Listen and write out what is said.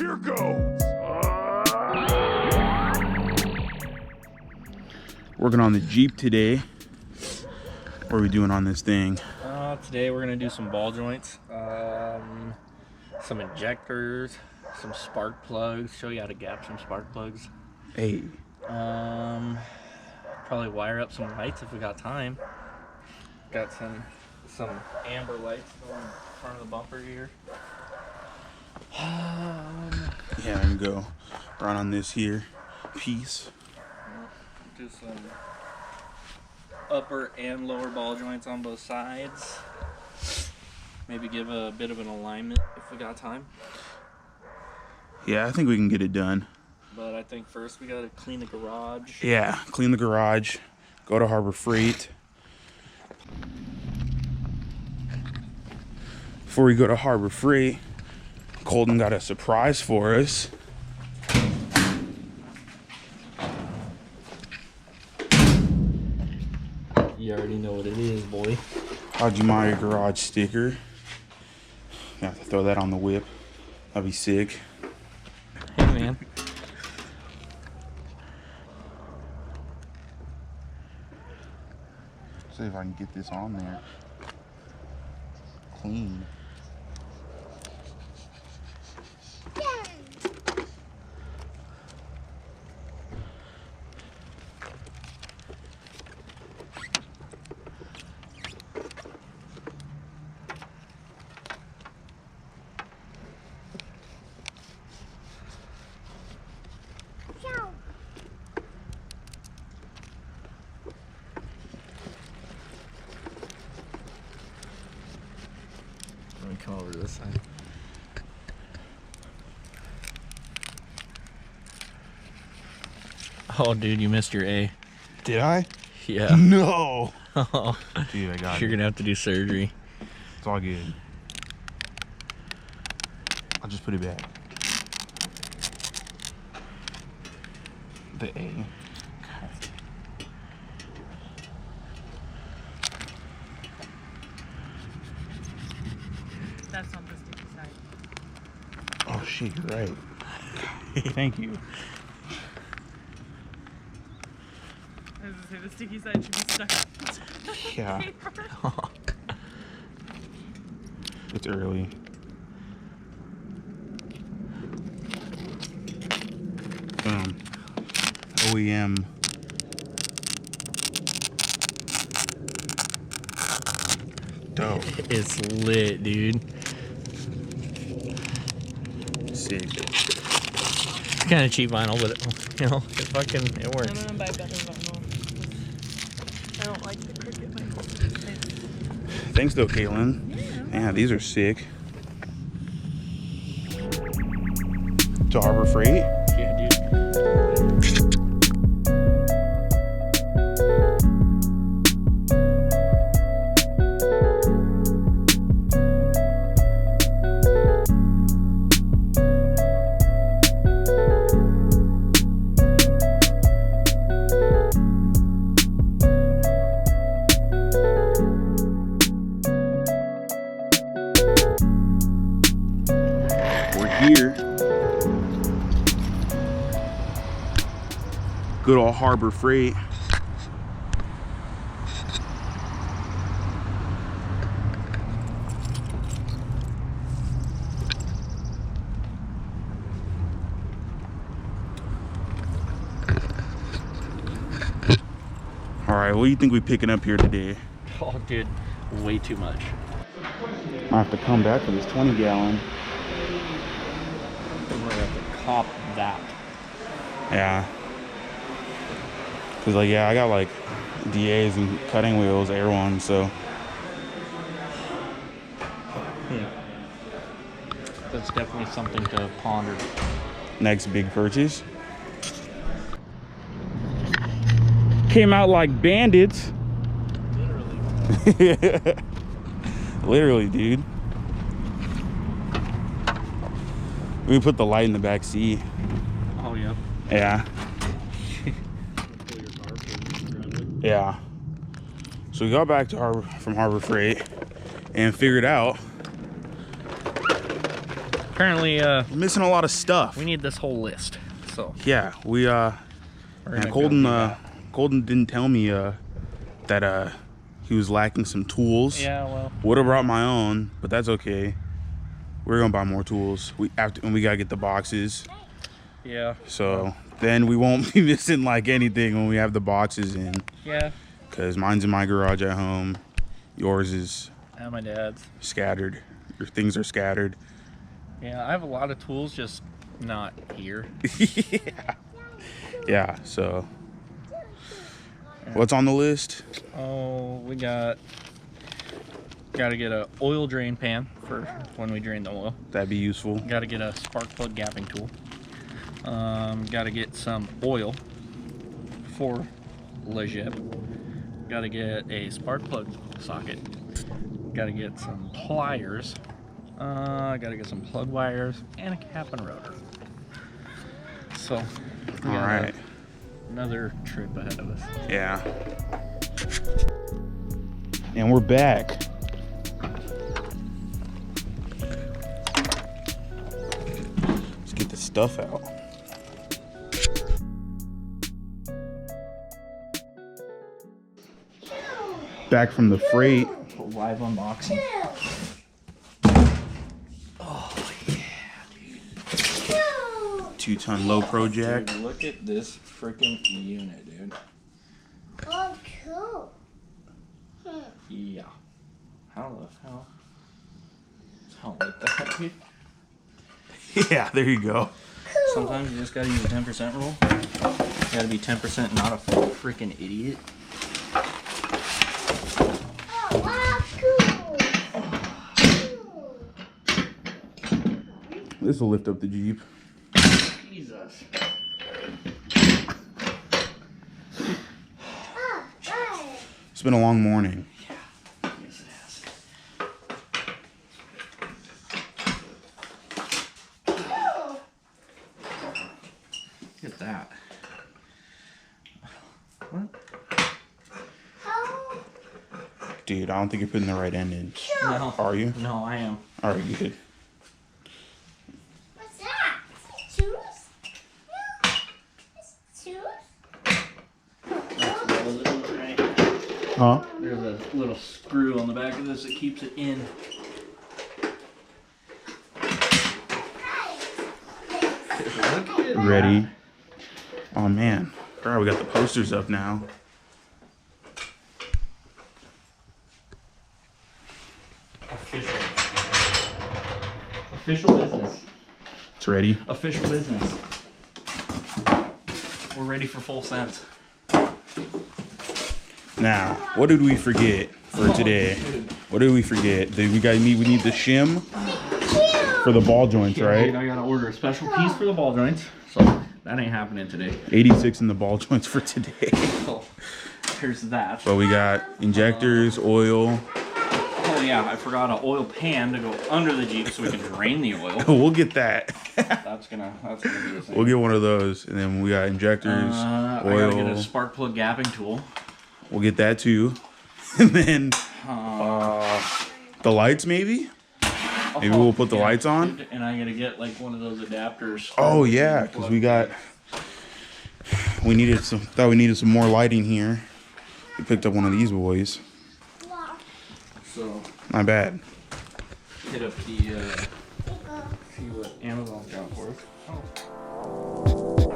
here goes. Working on the Jeep today. What are we doing on this thing? Today we're gonna do some ball joints, some injectors, some spark plugs. Show you how to gap some spark plugs. Hey. Probably wire up some lights if we got time. Got some amber lights going in front of the bumper here. Yeah, I'm gonna go run on this here piece. Do some upper and lower ball joints on both sides. Maybe give a bit of an alignment if we got time. Yeah, I think we can get it done. But I think first we gotta clean the garage. Yeah, clean the garage, go to Harbor Freight. Before we go to Harbor Freight, Colton got a surprise for us. You already know what it is, boy. Hajimaya garage sticker. I have to throw that on the whip. That'd be sick. Hey, man. See if I can get this on there. Clean. Let me come over to this side. Oh, dude, you missed your A. Did I? Yeah. No. Oh, Dude, I got you're it. gonna have to do surgery. It's all good. I'll just put it back. The A. That's on the sticky side. Oh shit, you're right. Thank you. I was gonna say the sticky side should be stuck. Yeah. It's early. Boom. OEM. Dope. It's lit, dude. Sick. It's kind of cheap vinyl, but it I'm works. gonna buy better vinyl. I don't like the Cricut vinyl. Thanks though, Caitlin. Yeah, these are sick. To Harbor Freight? Yeah, dude. Here. Good old Harbor Freight. All right, what do you think we picking up here today? Oh, dude, way too much. I have to come back for this 20-gallon. We're gonna have to cop that. Yeah. Cause like, yeah, I got like DAs and cutting wheels, air ones, so. That's definitely something to ponder. Next big purchase. Came out like bandits. Literally. Literally, dude. We put the light in the back seat. Oh, yeah. Yeah. Yeah. So we got back to from Harbor Freight and figured out apparently, We're missing a lot of stuff. we need this whole list. So Yeah, we we're and gonna Colton go do that. Colton didn't tell me that he was lacking some tools. Yeah, well, Would have brought my own, but that's okay. We're gonna buy more tools. We have to, and we gotta get the boxes. yeah, So then we won't be missing like anything when we have the boxes in. yeah. Cause mine's in my garage at home. Yours is And my dad's. scattered. Your things are scattered. Yeah, I have a lot of tools, just not here. Yeah. So what's on the list? Oh, we got to get a oil drain pan for when we drain the oil. That'd be useful. Got to get a spark plug gapping tool. Got to get some oil for Legit. Got to get a spark plug socket. Got to get some pliers. Got to get some plug wires and a cap and rotor. So, we All got right. another trip ahead of us. Yeah. And we're back. Let's get the stuff out. Back from the freight. Live unboxing. Oh, 2-ton low pro jack. Dude, look at this freaking unit, dude. oh, cool. Yeah. How the hell? I don't like that, dude. Yeah, there you go. Sometimes you just gotta use a 10% rule. You gotta be 10% not a freaking idiot. Oh, wow, cool. This will lift up the Jeep. Jesus. Ah, right. It's been a long morning. Yes, it has. Look at that. What? How? Dude, I don't think you're putting the right end in. No. Are you? No, I am. All right, good. What's that? Shoes? No. It's shoes? Huh? There's a little screw on the back of this that keeps it in. Look at Ready? Oh man. All right, we got the posters up now. Official. Official business. It's ready. Official business. We're ready for full send. Now, what did we forget for today? What did we forget? We need the shim for the ball joints, right? I gotta order a special piece for the ball joints, so that ain't happening today. 86 in the ball joints for today. So here's that. But we got injectors, oil. Oh yeah, I forgot an oil pan to go under the Jeep so we can drain the oil. We'll get that. That's gonna be the thing. We'll get one of those, and then we got injectors, I gotta get a oil. spark plug gapping tool. We'll get that too, and then the lights maybe. Maybe we'll put the lights on. And I gotta get like one of those adapters. Oh yeah, because we needed some more lighting here. We picked up one of these boys. So Not bad. hit up the see what Amazon's got for us. Oh.